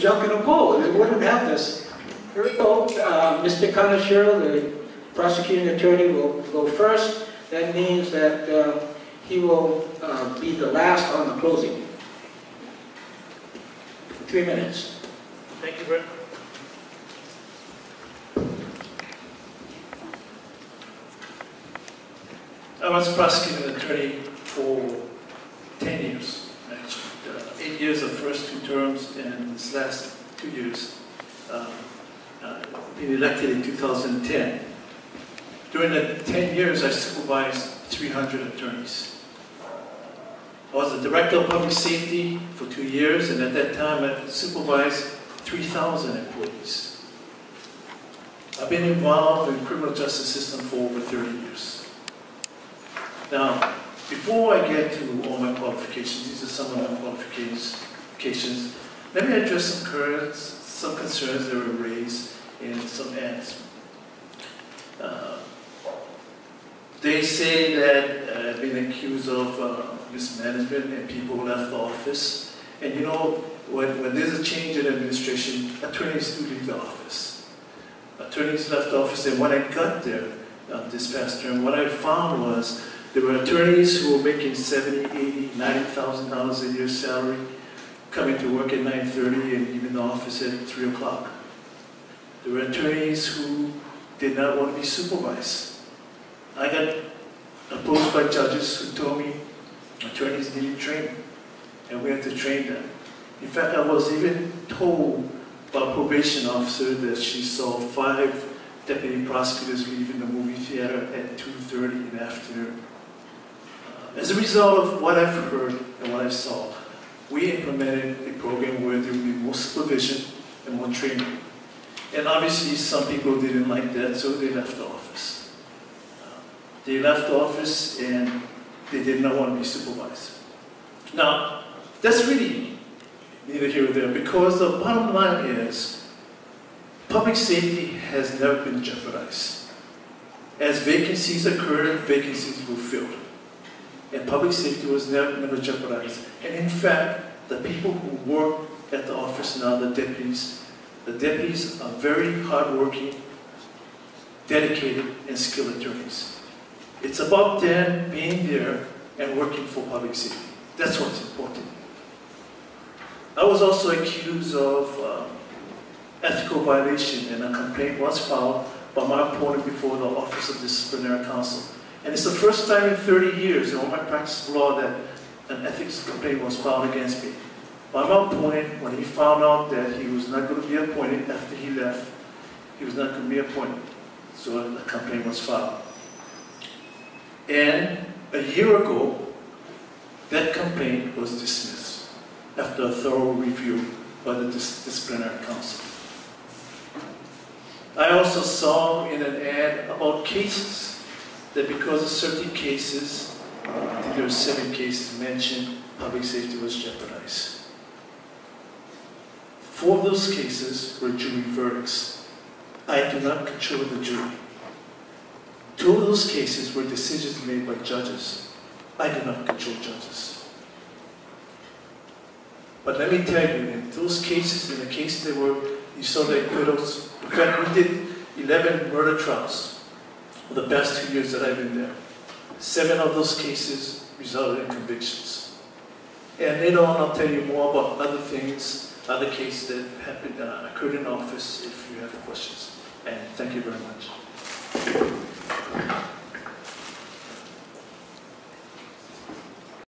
junk in a bowl. They wouldn't have this. Here we go. Mr. Kaneshiro, the prosecuting attorney, will go first. That means that he will be the last on the closing. 3 minutes. Thank you, Brett. I was prosecuting attorney for 10 years, actually. 8 years of first 2 terms, and this last 2 years, being elected in 2010. During the 10 years, I supervised 300 attorneys. I was the director of public safety for 2 years, and at that time, I supervised 3,000 employees. I've been involved in the criminal justice system for over 30 years. Now, before I get to all my qualifications, these are some of my qualifications, let me address some concerns that were raised in some ads. They say that I've been accused of mismanagement and people left the office. And you know, when there's a change in administration, attorneys do leave the office. Attorneys left the office, and when I got there this past term, what I found was there were attorneys who were making $70,000, $80,000, $90,000 a year salary, coming to work at 9:30 and leaving the office at 3 o'clock. There were attorneys who did not want to be supervised. I got approached by judges who told me attorneys needed training, and we had to train them. In fact, I was even told by a probation officer that she saw 5 deputy prosecutors leaving the movie theater at 2:30 in the afternoon. As a result of what I've heard and what I saw, we implemented a program where there would be more supervision and more training. And obviously, some people didn't like that, so they left the office. They left the office and they did not want to be supervised. Now, that's really neither here nor there, because the bottom line is public safety has never been jeopardized. As vacancies occurred, vacancies were filled. And public safety was never jeopardized. And in fact, the people who work at the office now, the deputies are very hardworking, dedicated, and skilled attorneys. It's about them being there and working for public safety. That's what's important. I was also accused of ethical violation, and a complaint was filed by my opponent before the Office of Disciplinary Counsel. And it's the first time in 30 years in all my practice of law that an ethics complaint was filed against me. By my opponent, when he found out that he was not going to be appointed after he left, he was not going to be appointed. So a complaint was filed. And a year ago, that complaint was dismissed after a thorough review by the Disciplinary Counsel. I also saw in an ad about cases that because of certain cases, I think there were 7 cases mentioned, public safety was jeopardized. 4 of those cases were jury verdicts. I do not control the jury. 2 of those cases were decisions made by judges. I do not control judges. But let me tell you, in those cases, in the cases that were, you saw the acquittals. In fact, we did 11 murder trials for the past 2 years that I've been there. 7 of those cases resulted in convictions. And later on, I'll tell you more about other things, other cases that happened, occurred in office if you have questions. And thank you very much.